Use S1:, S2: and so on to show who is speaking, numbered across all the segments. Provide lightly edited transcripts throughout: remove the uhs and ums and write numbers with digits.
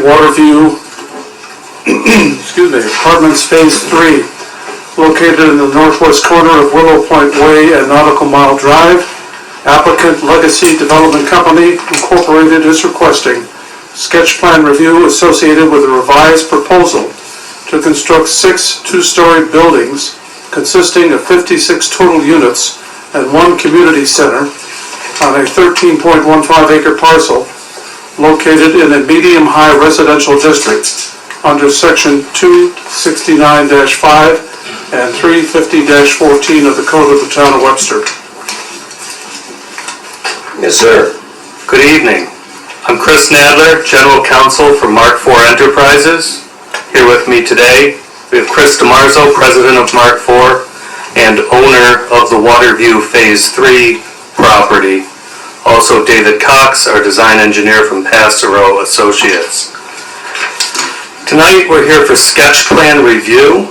S1: Waterview, excuse me, Apartments Phase 3, located in the northwest corner of Willow Point Way and Nautical Mile Drive. Applicant Legacy Development Company Incorporated is requesting sketch plan review associated with a revised proposal to construct 6 two-story buildings consisting of 56 total units and 1 community center on a 13.15-acre parcel located in a medium-high residential district under Section 269-5 and 350-14 of the Code of the Town of Webster.
S2: Yes, sir.
S3: Good evening. I'm Chris Nadler, General Counsel for Mark IV Enterprises. Here with me today, we have Chris DeMarzo, President of Mark IV and owner of the Waterview Phase 3 property. Also David Cox, our design engineer from Passero Associates. Tonight we're here for sketch plan review.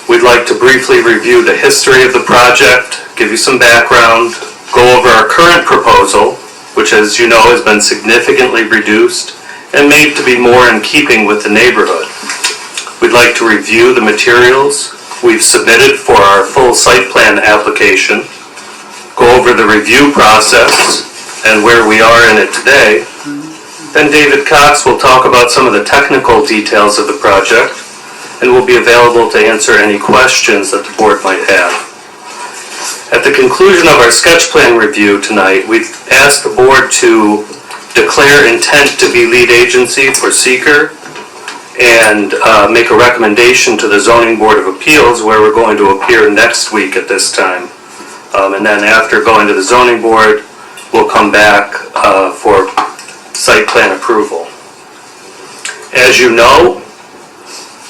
S3: We'd like to briefly review the history of the project, give you some background, go over our current proposal, which as you know has been significantly reduced and made to be more in keeping with the neighborhood. We'd like to review the materials we've submitted for our full site plan application, go over the review process and where we are in it today. Then David Cox will talk about some of the technical details of the project and will be available to answer any questions that the board might have. At the conclusion of our sketch plan review tonight, we've asked the board to declare intent to be lead agency for seeker and make a recommendation to the Zoning Board of Appeals, where we're going to appear next week at this time. And then after going to the Zoning Board, we'll come back for site plan approval. As you know,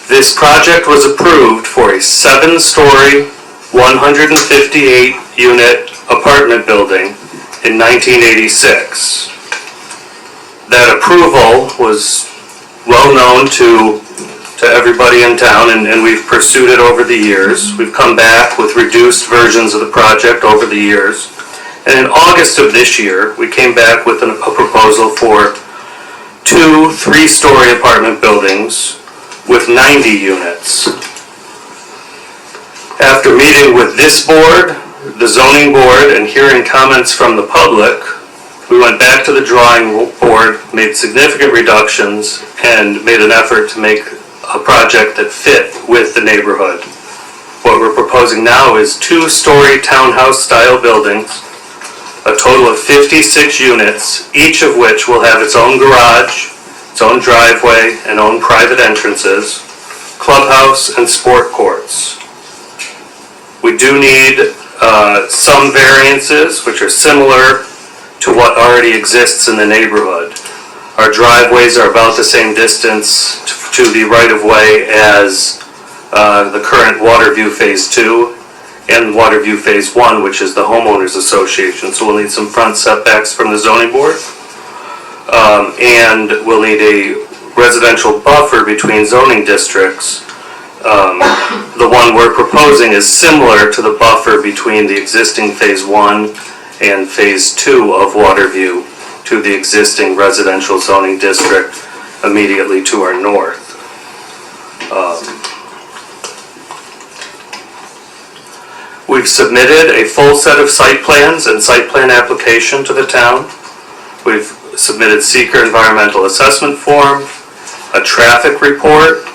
S3: this project was approved for a 7-story, 158-unit apartment building in 1986. That approval was well known to everybody in town, and we've pursued it over the years. We've come back with reduced versions of the project over the years. And in August of this year, we came back with a proposal for 2 3-story apartment buildings with 90 units. After meeting with this board, the zoning board, and hearing comments from the public, we went back to the drawing board, made significant reductions, and made an effort to make a project that fit with the neighborhood. What we're proposing now is 2-story townhouse-style buildings, a total of 56 units, each of which will have its own garage, its own driveway, and own private entrances, clubhouse, and sport courts. We do need some variances, which are similar to what already exists in the neighborhood. Our driveways are about the same distance to the right-of-way as the current Waterview Phase 2 and Waterview Phase 1, which is the homeowners association. So we'll need some front setbacks from the zoning board. And we'll need a residential buffer between zoning districts. The one we're proposing is similar to the buffer between the existing Phase 1 and Phase 2 of Waterview to the existing residential zoning district immediately to our north. We've submitted a full set of site plans and site plan application to the town. We've submitted seeker environmental assessment form, a traffic report.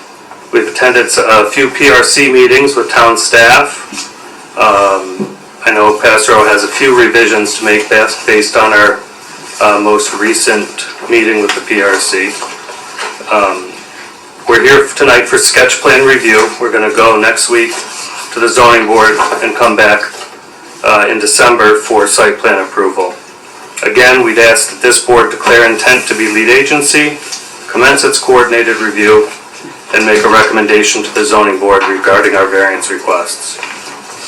S3: We've attended a few PRC meetings with town staff. I know Passero has a few revisions to make based on our most recent meeting with the PRC. We're here tonight for sketch plan review. We're going to go next week to the zoning board and come back in December for site plan approval. Again, we'd ask that this board declare intent to be lead agency, commence its coordinated review, and make a recommendation to the zoning board regarding our variance requests.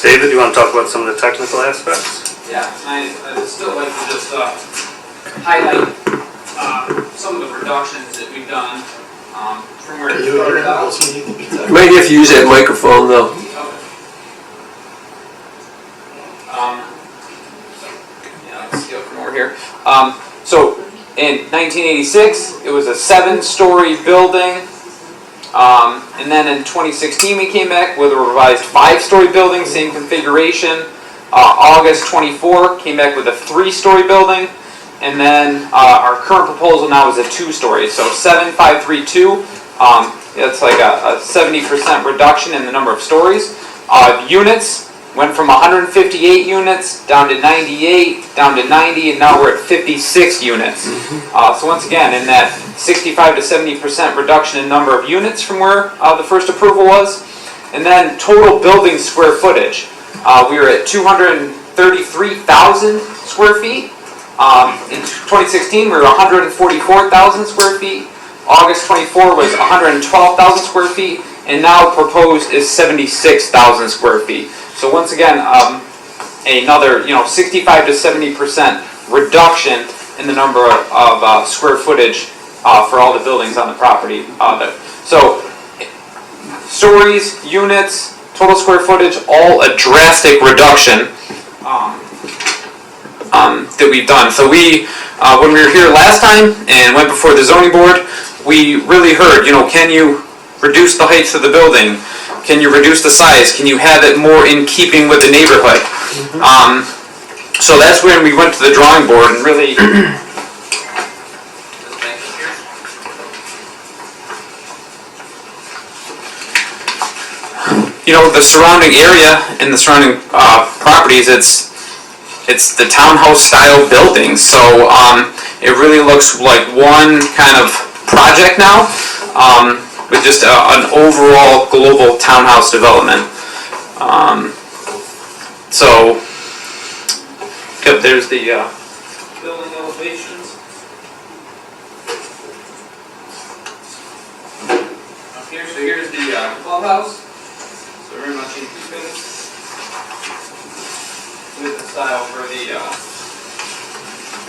S3: David, you want to talk about some of the technical aspects?
S4: Yeah, I'd still like to just highlight some of the reductions that we've done from where it started out.
S2: You might have to use that microphone though. Yeah, let's go from over here. So
S4: In 1986, it was a 7-story building. And then in 2016, we came back with a revised 5-story building, same configuration. August 24, came back with a 3-story building. And then our current proposal now is a 2-story. So 7532, it's like a 70% reduction in the number of stories. Units went from 158 units down to 98, down to 90, and now we're at 56 units. So once again, in that 65 to 70% reduction in number of units from where the first approval was. And then total building square footage. We were at 233,000 square feet. In 2016, we were 144,000 square feet. August 24 was 112,000 square feet. And now proposed is 76,000 square feet. So once again, another 65 to 70% reduction in the number of square footage for all the buildings on the property. So stories, units, total square footage, all a drastic reduction that we've done. So we, when we were here last time and went before the zoning board, we really heard, can you reduce the heights of the building? Can you reduce the size? Can you have it more in keeping with the neighborhood? So that's when we went to the drawing board and really the surrounding area and the surrounding properties, it's the townhouse style buildings. So it really looks like one kind of project now. With just an overall global townhouse development. So, yep, there's the building elevations. Up here, so here's the clubhouse. So very much in keeping with the style for the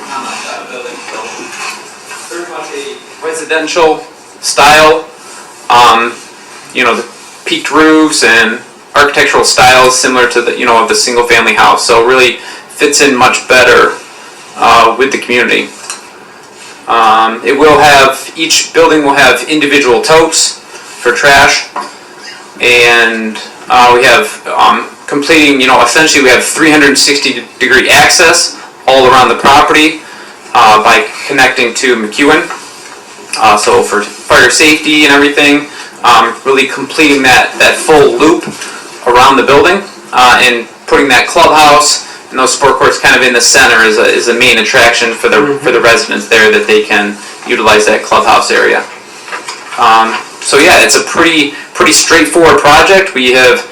S4: townhouse style building. So very much a residential style. The peaked roofs and architectural styles similar to the of the single family house. So it really fits in much better with the community. It will have, each building will have individual totes for trash, and we have completing, essentially we have 360-degree access all around the property by connecting to McEwen. So for fire safety and everything, really completing that full loop around the building and putting that clubhouse and those sport courts kind of in the center is a main attraction for the residents there, that they can utilize that clubhouse area. So yeah, it's a pretty straightforward project. We have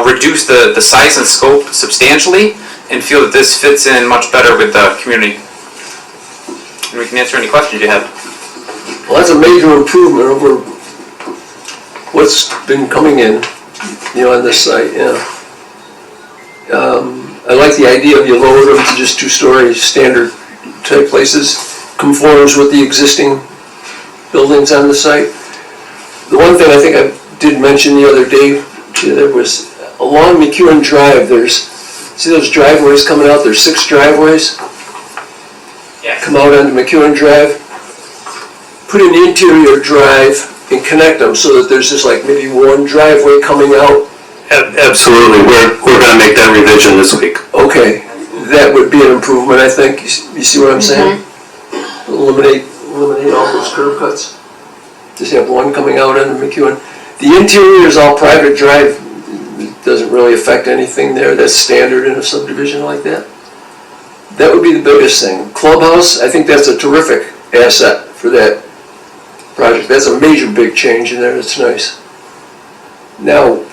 S4: reduced the size and scope substantially and feel that this fits in much better with the community. And we can answer any questions you have.
S2: Well, that's a major improvement over what's been coming in, on this site, yeah. I like the idea of you lower them to just 2-story standard type places, conforms with the existing buildings on the site. The one thing I think I did mention the other day to you, there was along McEwen Drive, see those driveways coming out? There's 6 driveways.
S4: Yes. Come
S2: out onto McEwen Drive. Put an interior drive and connect them so that there's just like maybe one driveway coming out.
S3: Absolutely, we're going to make that revision this week.
S2: Okay, that would be an improvement, I think. You see what I'm saying? Eliminate all those curb cuts. Just have one coming out into McEwen. The interior is all private drive. It doesn't really affect anything there. That's standard in a subdivision like that. That would be the biggest thing. Clubhouse, I think that's a terrific asset for that project. That's a major big change in there. It's nice. Now,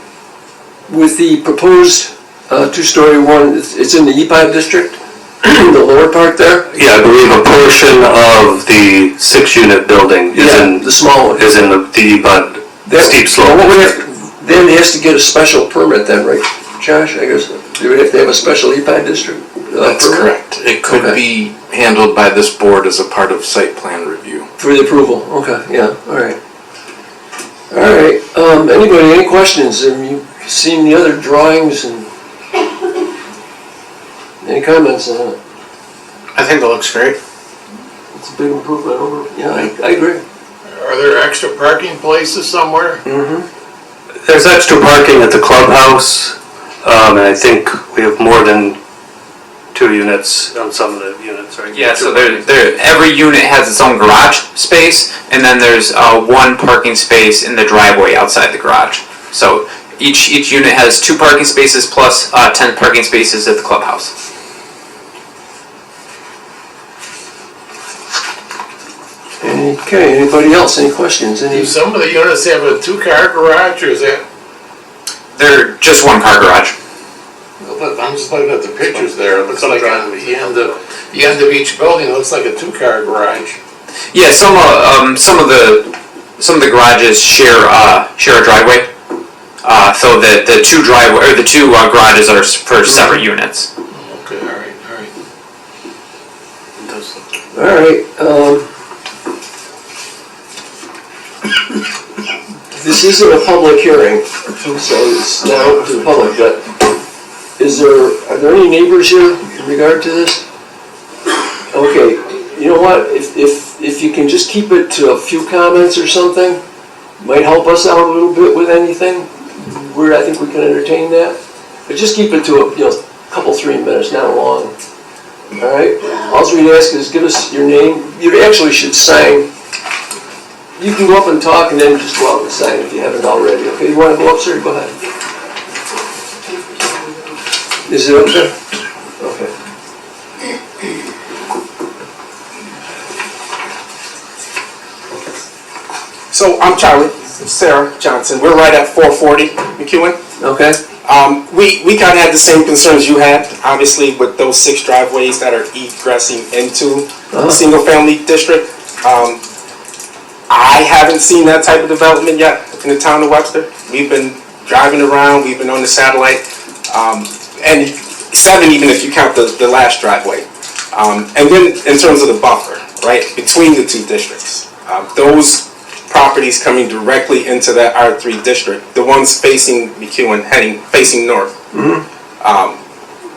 S2: with the proposed 2-story one, it's in the EPOD district, the lower part there?
S3: Yeah, I believe a portion of the 6-unit building is
S2: the small one.
S3: Is in the EPOD steep slope.
S2: Then he has to get a special permit then, right, Josh? I guess they would have to have a special EPOD district
S5: That's
S2: permit?
S5: correct. It could be handled by this board as a part of site plan review.
S2: For the approval, okay, yeah, all right. All right, anybody, any questions? Have you seen the other drawings and any comments on it?
S5: I think that looks great.
S2: It's a big improvement over, yeah, I agree.
S6: Are there extra parking places somewhere?
S3: There's extra parking at the clubhouse, and I think we have more than 2 units on some of the units, right?
S4: Yeah, so every unit has its own garage space, and then there's 1 parking space in the driveway outside the garage. So each unit has 2 parking spaces plus 10 parking spaces at the clubhouse.
S2: Okay, anybody else, any questions?
S6: Do some of the units have a 2-car garage, or is that?
S4: They're just 1-car garage.
S6: I'm just looking at the pictures there. It looks like on the end of each building, it looks like a 2-car garage.
S4: Yeah, some of the garages share a driveway. So the 2 garages are for separate units.
S6: Okay, all right.
S2: All right, this isn't a public hearing, so it's not open to the public, but are there any neighbors here in regard to this? Okay, you know what, if you can just keep it to a few comments or something, might help us out a little bit with anything, I think we can entertain that. But just keep it to a couple, 3 minutes, not long. All right, all we'd ask is give us your name. You actually should sign. You can go up and talk and then just go out and sign if you haven't already. Okay, you want to go up, sir? Go ahead. Is it up there? Okay.
S7: So I'm Charlie, Sarah Johnson. We're right at 440 McEwen.
S2: Okay.
S7: We kind of had the same concerns you had, obviously, with those 6 driveways that are egressing into the single-family district. I haven't seen that type of development yet in the town of Webster. We've been driving around, we've been on the satellite, and 7 even if you count the last driveway. And then in terms of the buffer, right, between the 2 districts, those properties coming directly into that R3 district, the ones facing McEwen, facing north,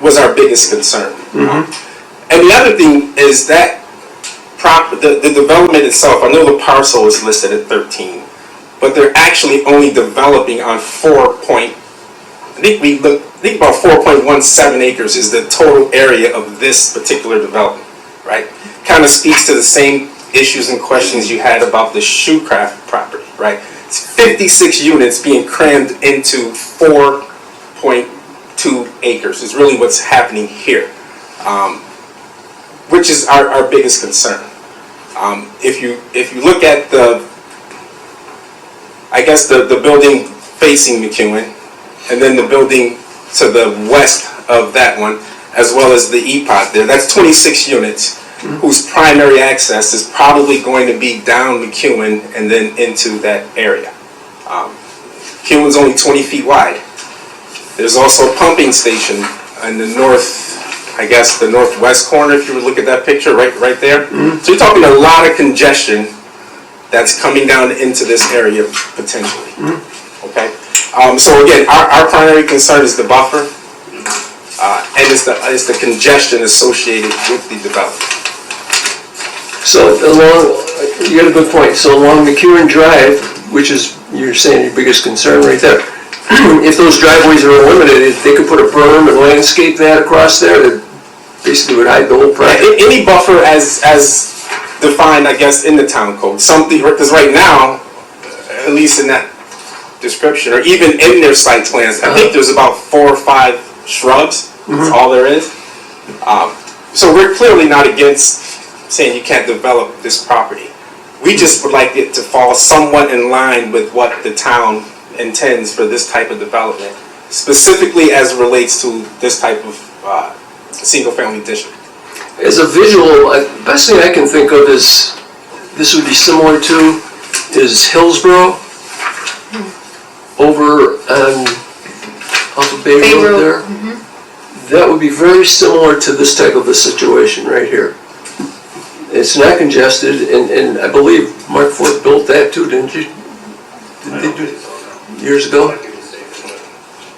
S7: was our biggest concern. And the other thing is that the development itself, I know the parcel is listed at 13, but they're actually only developing on I think about 4.17 acres is the total area of this particular development, right? Kind of speaks to the same issues and questions you had about the Shoecraft property, right? It's 56 units being crammed into 4.2 acres is really what's happening here, which is our biggest concern. If you look at the building facing McEwen, and then the building to the west of that one, as well as the E-Pot there, that's 26 units. Whose primary access is probably going to be down McEwen and then into that area. McEwen's only 20 feet wide. There's also a pumping station in the the northwest corner, if you would look at that picture right there. So you're talking a lot of congestion that's coming down into this area potentially. Okay. So again, our primary concern is the buffer, and it's the congestion associated with the development.
S2: So you got a good point. So along McEwen Drive, which is, you're saying, your biggest concern right there, if those driveways are eliminated, they could put a berm and landscape that across there that basically would hide the whole project.
S7: Any buffer as defined, I guess, in the town code. Something, because right now, at least in that description, or even in their site plans, I think there's about 4 or 5 shrubs. That's all there is. So we're clearly not against saying you can't develop this property. We just would like it to fall somewhat in line with what the town intends for this type of development, specifically as it relates to this type of single-family district.
S2: As a visual, the best thing I can think of is, this would be similar to, is Hillsborough over on off of Bay Road there. That would be very similar to this type of a situation right here. It's not congested, and I believe Mark Ford built that too, didn't you? Did they do it years ago?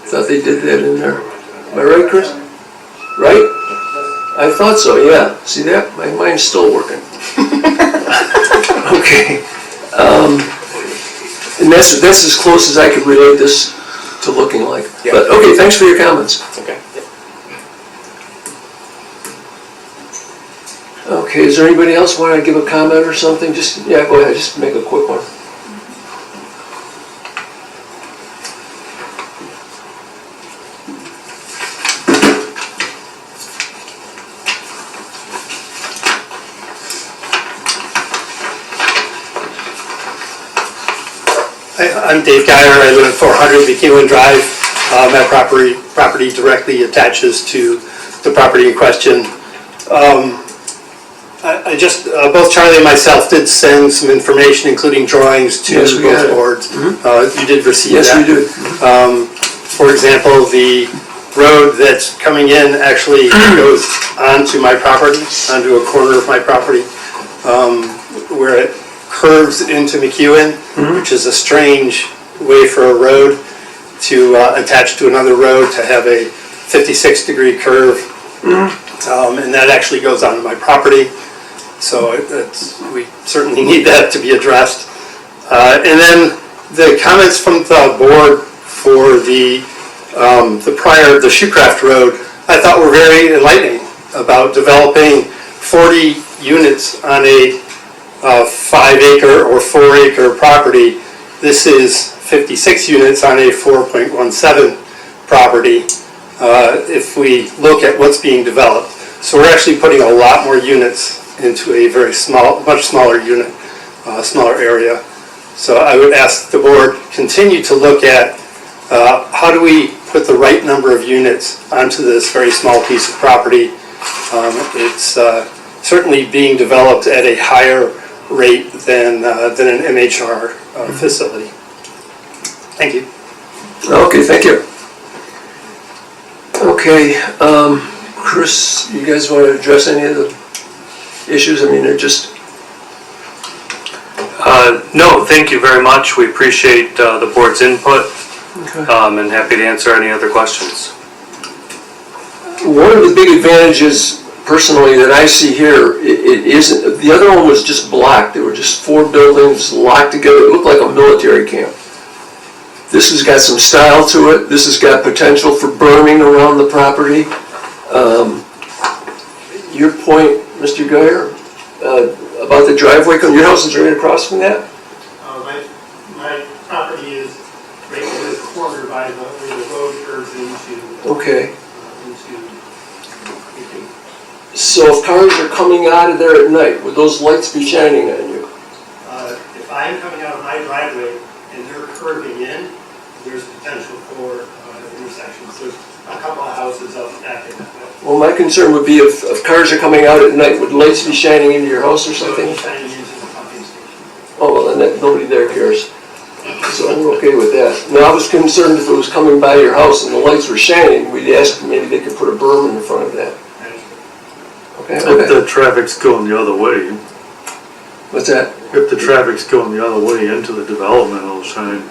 S2: Thought they did that in there. Am I right, Chris? Right? I thought so, yeah. See that? My mind's still working. Okay. And that's as close as I could relate this to looking like.
S7: Yeah.
S2: But, okay, thanks for your comments.
S7: Okay.
S2: Okay, is there anybody else want to give a comment or something? Just, yeah, go ahead, just make a quick one.
S8: I'm Dave Geyer. I live at 400 McEwen Drive. My property directly attaches to the property in question. Both Charlie and myself did send some information, including drawings, to
S2: Yes, we got
S8: both
S2: it.
S8: boards. You did receive
S2: Yes,
S8: that.
S2: we do.
S8: For example, the road that's coming in actually goes onto my property, onto a corner of my property, where it curves into McEwen, which is a strange way for a road to attach to another road, to have a 56-degree curve. And that actually goes onto my property. So we certainly need that to be addressed. And then the comments from the board for the Shoecraft Road, I thought were very enlightening, about developing 40 units on a 5-acre or 4-acre property. This is 56 units on a 4.17 property, if we look at what's being developed. So we're actually putting a lot more units into a very small, much smaller unit, smaller area. So I would ask the board continue to look at how do we put the right number of units onto this very small piece of property. It's certainly being developed at a higher rate than an MHR facility. Thank you.
S2: Okay, thank you. Okay, Chris, you guys want to address any of the issues? I mean, they're just...
S3: No, thank you very much. We appreciate the board's input,
S2: Okay.
S3: and happy to answer any other questions.
S2: One of the big advantages, personally, that I see here, it isn't, the other one was just blocked. There were just 4 buildings locked together. It looked like a military camp. This has got some style to it. This has got potential for berming around the property. Your point, Mr. Geyer, about the driveway, your house is right across from that?
S8: My property is right in the corner by where the road curves into.
S2: Okay. So if cars are coming out of there at night, would those lights be shining on you?
S8: If I'm coming out of my driveway and they're curving in, there's potential for intersections. There's a couple of houses up back in that way.
S2: Well, my concern would be if cars are coming out at night, would lights be shining into your house or
S8: So
S2: something?
S8: it's shining into the pumping station.
S2: Oh, well, then nobody there cares. So we're okay with that. Now, I was concerned if it was coming by your house and the lights were shining, we'd ask maybe they could put a berm in the front of that. Okay,
S1: If
S2: okay.
S1: the traffic's going the other way,
S2: What's that?
S1: if the traffic's going the other way into the development, it'll shine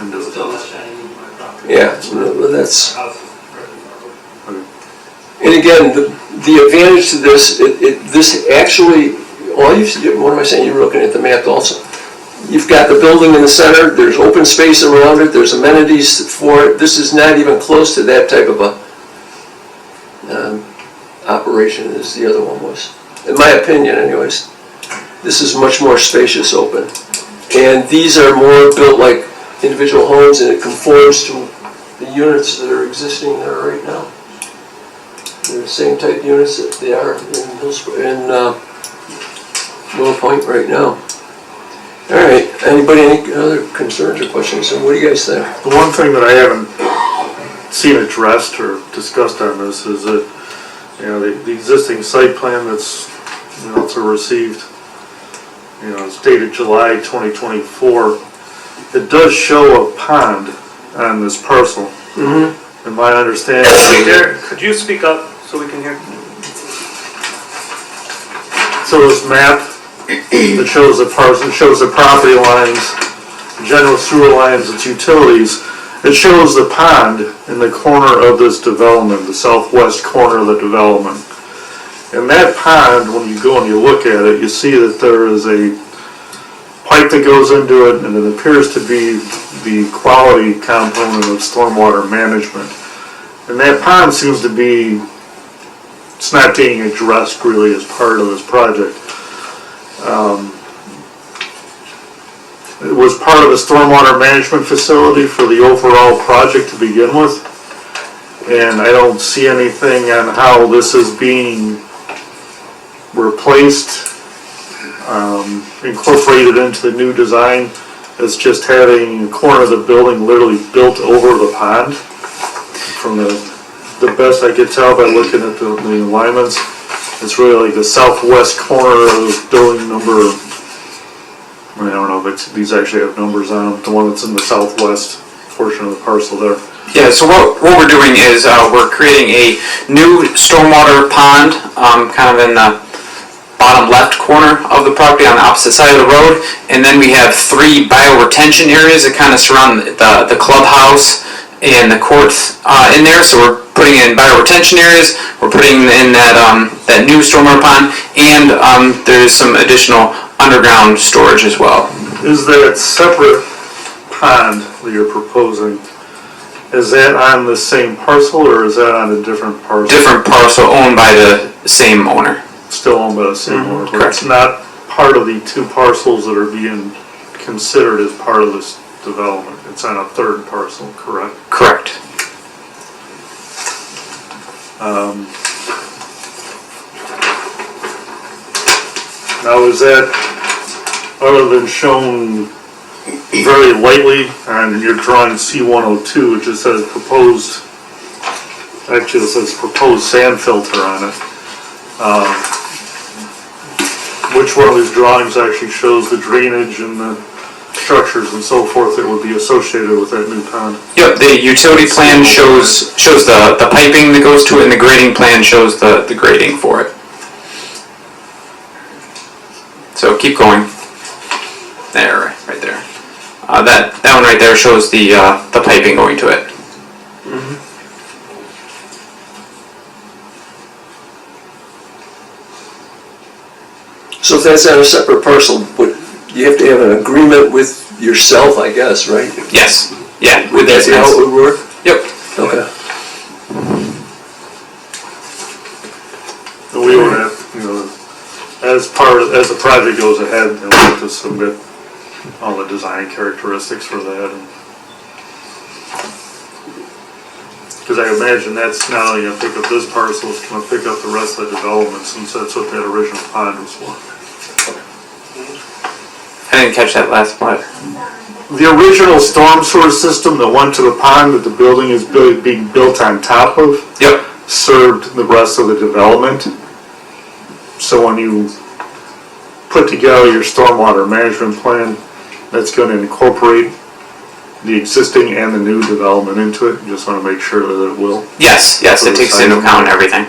S1: into the
S8: Still not
S1: house.
S8: shining into my property.
S2: Yeah, well, that's,
S8: House is fairly far away.
S2: and again, the advantage to this, this actually, well, what am I saying? You were looking at the map also. You've got the building in the center, there's open space around it, there's amenities for it. This is not even close to that type of a operation as the other one was. In my opinion, anyways. This is much more spacious open. And these are more built like individual homes, and it conforms to the units that are existing there right now. They're the same type units that they are in Willow Point right now. All right, anybody, any other concerns or questions? And what do you guys think?
S1: The one thing that I haven't seen addressed or discussed on this is that, you know, the existing site plan that's, you know, it's received, you know, it's dated July 2024. It does show a pond on this parcel.
S2: Mm-hmm.
S1: And my understanding
S3: Hey,
S1: is
S3: Derek, could you speak up so we can hear?
S1: so this map that shows the parcel, shows the property lines, general sewer lines, its utilities. It shows the pond in the corner of this development, the southwest corner of the development. And that pond, when you go and you look at it, you see that there is a pipe that goes into it, and it appears to be the quality component of stormwater management. And that pond seems to be, it's not being addressed really as part of this project. It was part of a stormwater management facility for the overall project to begin with. And I don't see anything on how this is being replaced, incorporated into the new design. It's just having a corner of the building literally built over the pond. From the best I could tell by looking at the alignments, it's really like the southwest corner of building number, I don't know if these actually have numbers on them, the one that's in the southwest portion of the parcel there.
S4: Yeah, so what we're doing is we're creating a new stormwater pond, kind of in the bottom left corner of the property on the opposite side of the road, and then we have 3 bioretention areas that kind of surround the clubhouse and the courts in there. So we're putting in bioretention areas, we're putting in that new stormwater pond, and there's some additional underground storage as well.
S1: Is that separate pond that you're proposing, is that on the same parcel or is that on a different parcel?
S4: Different parcel owned by the same owner.
S1: Still owned by the same owner, but
S4: correct.
S1: it's not part of the 2 parcels that are being considered as part of this development. It's on a 3rd parcel, correct?
S4: Correct.
S1: Now is that, other than shown very lightly on your drawing C102, it just says proposed, actually it says proposed sand filter on it. Which one of these drawings actually shows the drainage and the structures and so forth that would be associated with that new pond?
S4: Yep, the utility plan shows the piping that goes to it, and the grading plan shows the grading for it. So keep going. There, right there. That one right there shows the piping going to it.
S2: So if that's on a separate parcel, you have to have an agreement with yourself, I guess, right?
S4: Yes. Yeah.
S2: Would that be how it would work?
S4: Yep.
S2: Okay.
S1: And we would have, as the project goes ahead, we'll have to submit all the design characteristics for that. Because I imagine that's not only going to pick up this parcel, it's going to pick up the rest of the development, since that's what that original pond was for.
S4: I didn't catch that last part.
S1: The original storm sewer system that went to the pond that the building is being built on top of,
S4: Yep.
S1: served the rest of the development. So when you put together your stormwater management plan, that's going to incorporate the existing and the new development into it. You just want to make sure that it will.
S4: Yes. It takes into account everything.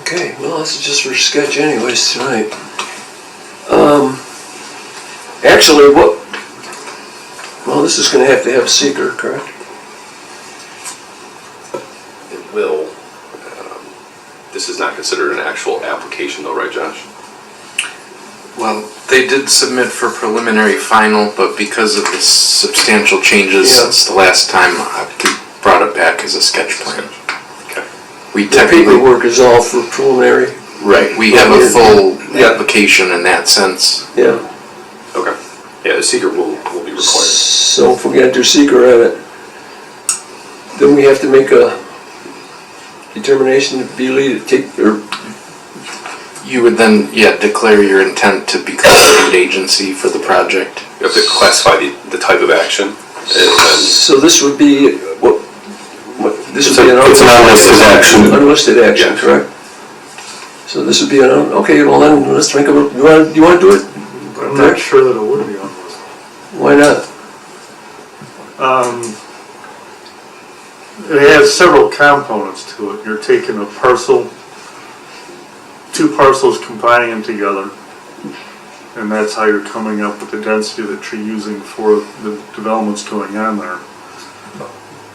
S2: Okay, well, this is just for sketch anyways tonight. Actually, well, this is gonna have to have a seeker, correct?
S9: It will. This is not considered an actual application though, right, Josh?
S5: Well, they did submit for preliminary final, but because of the substantial changes
S2: Yeah.
S5: since the last time, we brought it back as a sketch plan.
S9: Okay.
S5: We
S2: The
S5: technically,
S2: paperwork is all for preliminary,
S5: right, we have a full
S2: Yeah.
S5: application in that sense.
S2: yeah.
S9: Okay. Yeah, the seeker will be required.
S2: So if we enter seeker on it, then we have to make a determination to be lead, or
S5: You would then, declare your intent to become a lead agency for the project.
S9: You have to classify the type of action. And then,
S2: so this would be, what, this would be an
S3: It's an unlisted action.
S2: unlisted action,
S9: Yes.
S2: correct? So this would be an, okay, well then, let's make a, you want to do it?
S1: I'm not sure that it would be on this.
S2: Why not?
S1: It has several components to it. You're taking a parcel, 2 parcels, combining them together, and that's how you're coming up with the density that you're using for the developments going on there.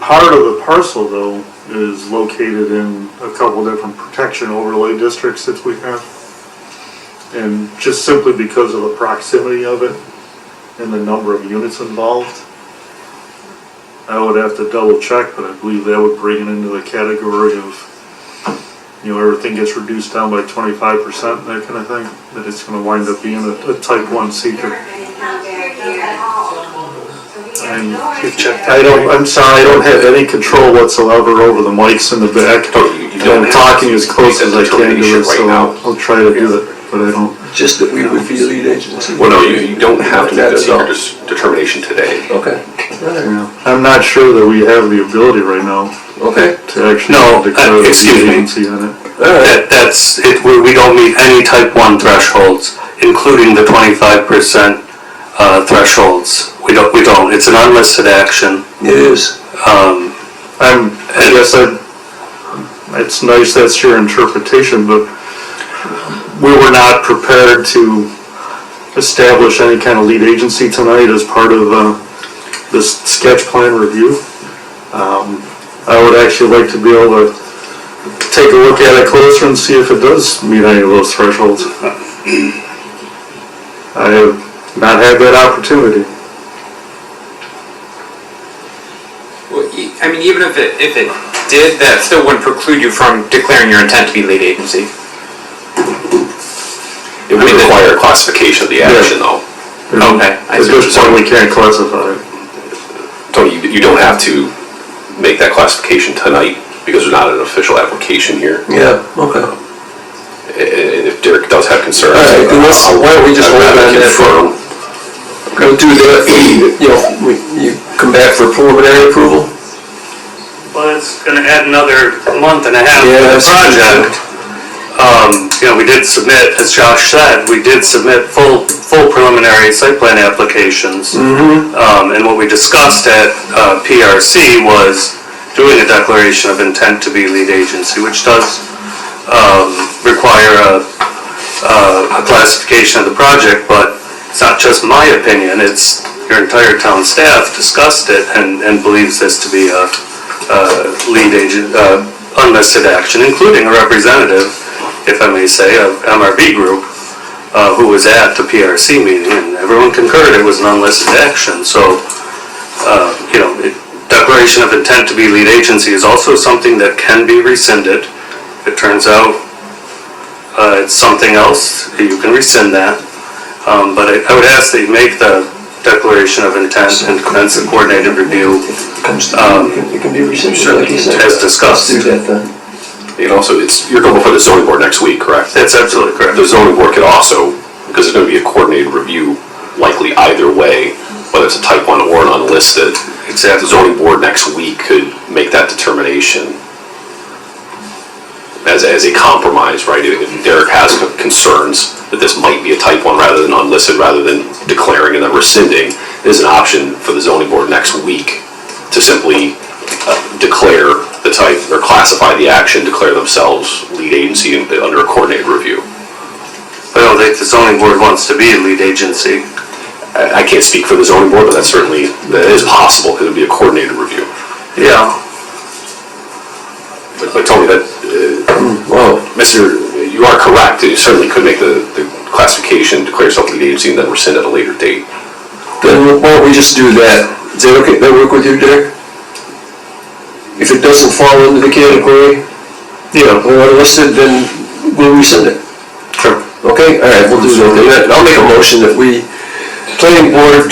S1: part of the parcel though is located in a couple different protection overlay districts that we have. And just simply because of the proximity of it and the number of units involved, I would have to double check, but I believe that would bring it into the category of, you know, everything gets reduced down by 25%, that kind of thing, that it's gonna wind up being a type 1 seeker. And I'm sorry, I don't have any control whatsoever over the mics in the back. I'm talking as close as I can to it, so I'll try to do it, but I don't.
S2: Just that we would be the lead agency?
S9: Well, no, you don't have to make a secret determination today.
S2: Okay.
S1: Yeah, I'm not sure that we have the ability right now
S2: Okay.
S1: to actually
S3: No,
S1: declare the
S3: excuse me.
S1: agency on it.
S3: That's, we don't meet any type 1 thresholds, including the 25% thresholds. We don't, it's an unlisted action.
S2: It is.
S1: It's nice that's your interpretation, but we were not prepared to establish any kind of lead agency tonight as part of this sketch plan review. I would actually like to be able to take a look at it closer and see if it does meet any of those thresholds. I have not had that opportunity.
S4: Well, I mean, even if it did, that still wouldn't preclude you from declaring your intent to be lead agency.
S9: It would require a classification of the action, though.
S4: Okay.
S1: At this point, we can't classify it.
S9: Tony, you don't have to make that classification tonight because there's not an official application here.
S2: Yeah, okay.
S9: And if Derek does have concerns,
S2: All right, then why don't we just hold on to that? We'll do that, you come back for preliminary approval?
S3: Well, it's gonna add another month and a half to
S2: Yeah,
S3: the
S2: that's
S3: project. We did submit, as Josh said, we did submit full preliminary site plan applications. And what we discussed at PRC was doing a declaration of intent to be lead agency, which does require a classification of the project, but it's not just my opinion, it's your entire town staff discussed it and believes this to be a lead agent, unlisted action, including a representative, if I may say, of MRB Group, who was at the PRC meeting, and everyone concurred it was an unlisted action. So, declaration of intent to be lead agency is also something that can be rescinded. If it turns out it's something else, you can rescind that. But I would ask that you make the declaration of intent and commence the coordinated review.
S2: It can be rescinded, like you said.
S3: As discussed.
S2: Let's do that then.
S9: And also, you're going before the zoning board next week, correct?
S3: That's absolutely correct.
S9: The zoning board could also, because there's going to be a coordinated review likely either way, whether it's a type 1 or an unlisted.
S3: Exactly.
S9: The zoning board next week could make that determination as a compromise, right? If Derek has concerns that this might be a type 1 rather than unlisted, rather than declaring and then rescinding, there's an option for the zoning board next week to simply declare the type, or classify the action, declare themselves lead agency under a coordinated review.
S3: I don't think the zoning board wants to be a lead agency.
S9: I can't speak for the zoning board, but that is possible, because it would be a coordinated review.
S3: Yeah.
S9: But Tony, you are correct, you certainly could make the classification, declare yourself lead agency, and then rescind at a later date.
S2: Then why don't we just do that? Is that okay, that work with you, Derek? If it doesn't fall into the category, or unlisted, then we'll rescind it.
S3: Sure.
S2: Okay, all right, we'll do that. I'll make a motion that planning board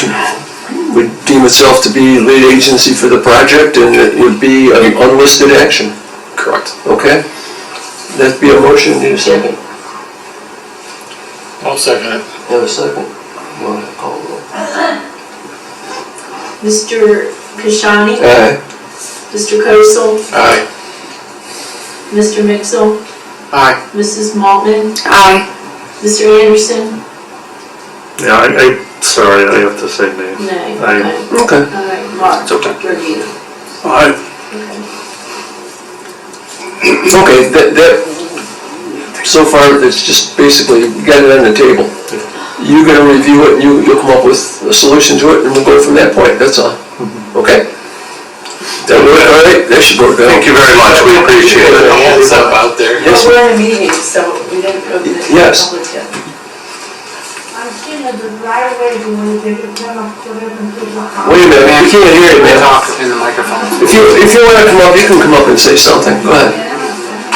S2: would deem itself to be lead agency for the project, and it would be an unlisted action.
S9: Correct.
S2: Okay? That'd be a motion, need a second?
S6: I'll second it.
S2: Have a second? Well, call roll.
S10: Mr. Kashani?
S2: Aye.
S10: Mr. Kosel?
S6: Aye.
S10: Mr. Mixel?
S6: Aye.
S10: Mrs. Maltman?
S11: Aye.
S10: Mr. Anderson?
S1: Yeah, sorry, I have to say nay.
S10: Nay.
S2: Okay.
S10: All right, Mark?
S3: It's okay.
S10: Review.
S2: Okay, that, so far, it's just basically, you got it on the table. You're gonna review it, and you'll come up with a solution to it, and we'll go from that point, that's all. Okay? That work all right? That should work out.
S3: Thank you very much, we appreciate
S6: Put
S3: it.
S6: their hands up out there.
S10: But
S2: Yes.
S10: we're in a meeting, so we didn't go to the
S2: Yes.
S10: public yet.
S11: I'm seeing that the driveway, when they could come up, put it into the house.
S2: Wait a minute, we can't hear you, man.
S5: Talk in the microphone.
S2: If you wanna come up, you can come up and say something. Go ahead.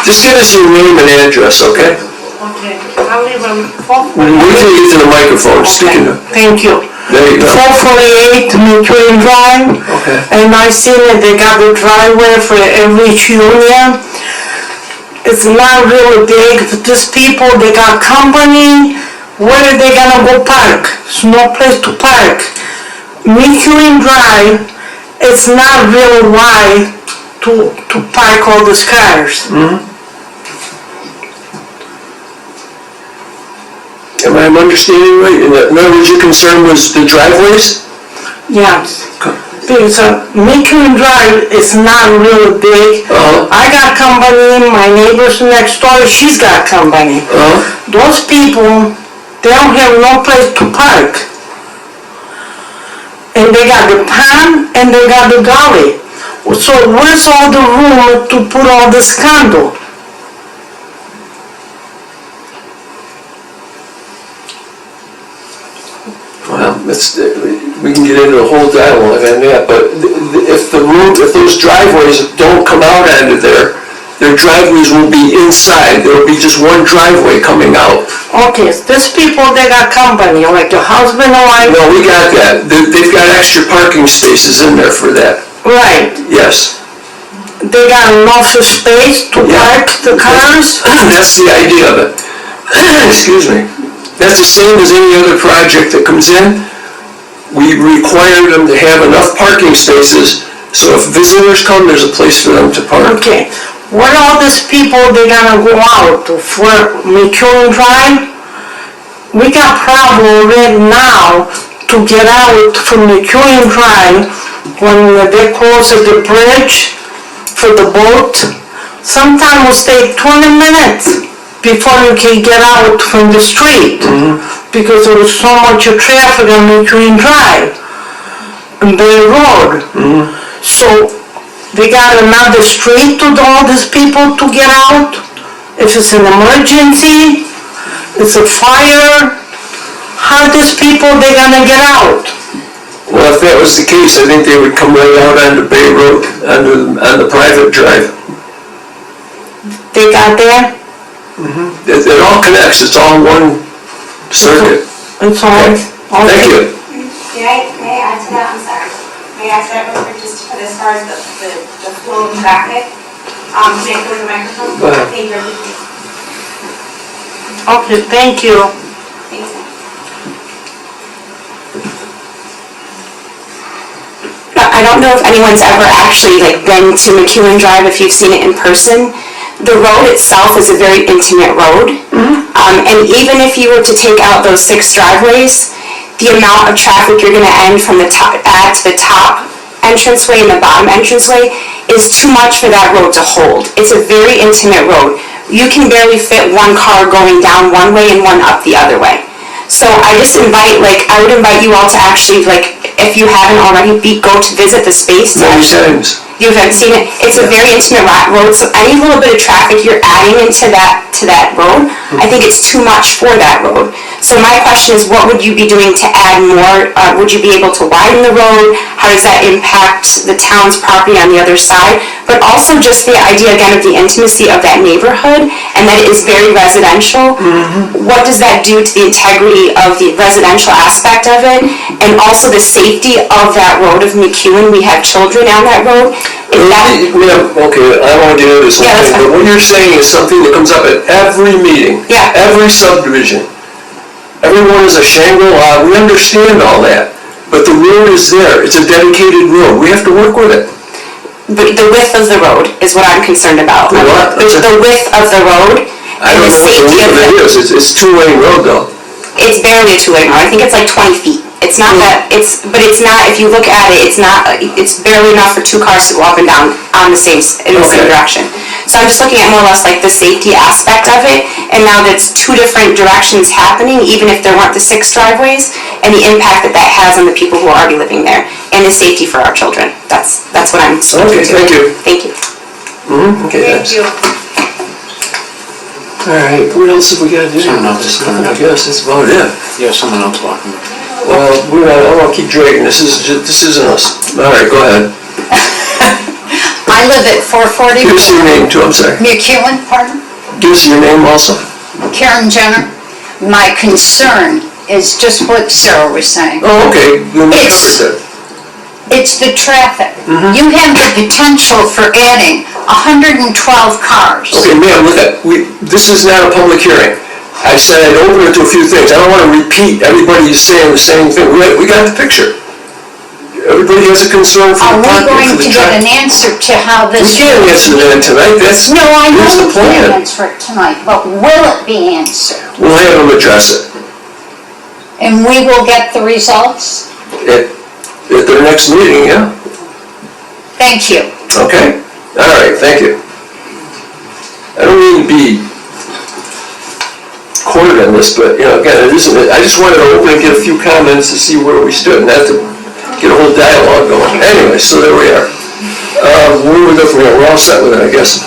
S2: Just give us your name and address, okay?
S11: Okay, I live on
S2: Wait till you get to the microphone, speaking of.
S11: Thank you.
S2: There you go.
S11: 448 McQueen Drive,
S2: Okay.
S11: and I seen that they got the driveway for every union. It's not really big, but these people, they got company, where are they gonna go park? There's no place to park. McQueen Drive, it's not really wide to park all these cars.
S2: Am I understanding right? In other words, your concern was the driveways?
S11: Yeah, because McQueen Drive is not really big. I got company, my neighbors next door, she's got company. Those people, they don't have no place to park. And they got the pond and they got the gully. So where's all the room to put all this condo?
S2: Well, we can get into a whole dialogue on that, but if those driveways don't come out onto there, their driveways will be inside. There will be just one driveway coming out.
S11: Okay, these people, they got company, like your husband and wife.
S2: No, we got that. They've got extra parking spaces in there for that.
S11: Right,
S2: Yes.
S11: they got enough space to park the cars.
S2: That's the idea of it. Excuse me. That's the same as any other project that comes in. We require them to have enough parking spaces, so if visitors come, there's a place for them to park.
S11: Okay, where all these people, they gonna go out for McQueen Drive? We got problem right now to get out from McQueen Drive when they close the bridge for the boat. Sometimes it take 20 minutes before you can get out from the street because there was so much traffic on McQueen Drive and Bay Road. So they got another street to all these people to get out. If it's an emergency, it's a fire, how these people they gonna get out?
S2: Well, if that was the case, I think they would come right out onto Bay Road, on the private drive.
S11: They got there?
S2: It all connects, it's all one circuit.
S11: It's all.
S2: Thank you.
S12: May I add to that? I'm sorry. May I add to that real quick, just for as far as the flow of traffic? May I go to the microphone?
S2: Go ahead.
S12: Thank you.
S11: Okay, thank you.
S12: Thanks.
S13: I don't know if anyone's ever actually been to McEwen Drive, if you've seen it in person. The road itself is a very intimate road. And even if you were to take out those 6 driveways, the amount of traffic you're gonna end from the top, to the top entranceway and the bottom entranceway is too much for that road to hold. It's a very intimate road. You can barely fit one car going down one way and one up the other way. So I just I would invite you all to actually, if you haven't already, go to visit the space.
S2: Many times.
S13: You haven't seen it. It's a very intimate road, so any little bit of traffic you're adding into that road, I think it's too much for that road. So my question is, what would you be doing to add more? Would you be able to widen the road? How does that impact the town's property on the other side? But also just the idea, again, of the intimacy of that neighborhood, and that it is very residential. What does that do to the integrity of the residential aspect of it? And also the safety of that road of McEwen. We have children on that road.
S2: Okay, I don't want to get into this whole
S13: Yeah, that's
S2: thing, but what you're saying is something that comes up at every meeting.
S13: Yeah.
S2: Every subdivision. Everyone is a Shangri-La, we understand all that, but the road is there, it's a dedicated road, we have to work with it.
S13: The width of the road is what I'm concerned about.
S2: The what?
S13: The width of the road
S2: I
S13: and
S2: don't
S13: the
S2: know what the
S13: safety of
S2: width of it is, it's a two-lane road though.
S13: It's barely a two-lane road. I think it's like 20 feet. It's not that, but it's not, if you look at it, it's barely enough for 2 cars to go up and down in the same direction. So I'm just looking at more or less the safety aspect of it, and now that's 2 different directions happening, even if there weren't the 6 driveways, and the impact that has on the people who are already living there. and the safety for our children. That's what I'm.
S2: Okay, thank you.
S13: Thank you.
S2: Okay, thanks. All right, what else have we got to do?
S6: Someone else is coming
S2: I
S6: up.
S2: guess that's about it.
S6: Yeah, someone else walking.
S2: Well, I won't keep dragging, this isn't us. All right, go ahead.
S14: I live at 440
S2: Give us your name too, I'm sorry.
S14: McEwen, pardon?
S2: Give us your name also.
S14: Karen Jenner. My concern is just what Sarah was saying.
S2: Oh, okay, then we covered that.
S14: It's the traffic. You have the potential for adding 112 cars.
S2: Okay, ma'am, look at, this is not a public hearing. I said I'd open it to a few things. I don't want to repeat everybody saying the same thing. We got the picture. Everybody has a concern for
S14: Are
S2: the
S14: we
S2: parking,
S14: going
S2: for the
S14: to get an
S2: traffic.
S14: answer to how
S2: We
S14: this?
S2: can't answer that tonight, that's,
S14: No, I know
S2: here's the
S14: we can't
S2: plan.
S14: answer it tonight, but will it be answered?
S2: We'll have them address it
S14: And we will get the results?
S2: at their next meeting, yeah?
S14: Thank you.
S2: Okay? All right, thank you. I don't mean to be cornered on this, but, again, it isn't, I just wanted to open and get a few comments to see where we stood, not to get a whole dialogue going. Anyway, so there we are. Where do we go from here? We're all set with it, I guess.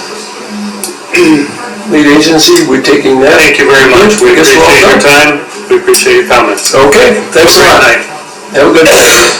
S2: Lead agency, we're taking that.
S3: Thank you very much. We
S2: I guess we're all
S3: appreciate your
S2: done.
S3: time. We appreciate your comments.
S2: Okay, thanks a lot.
S3: Good night.
S2: Have a good night.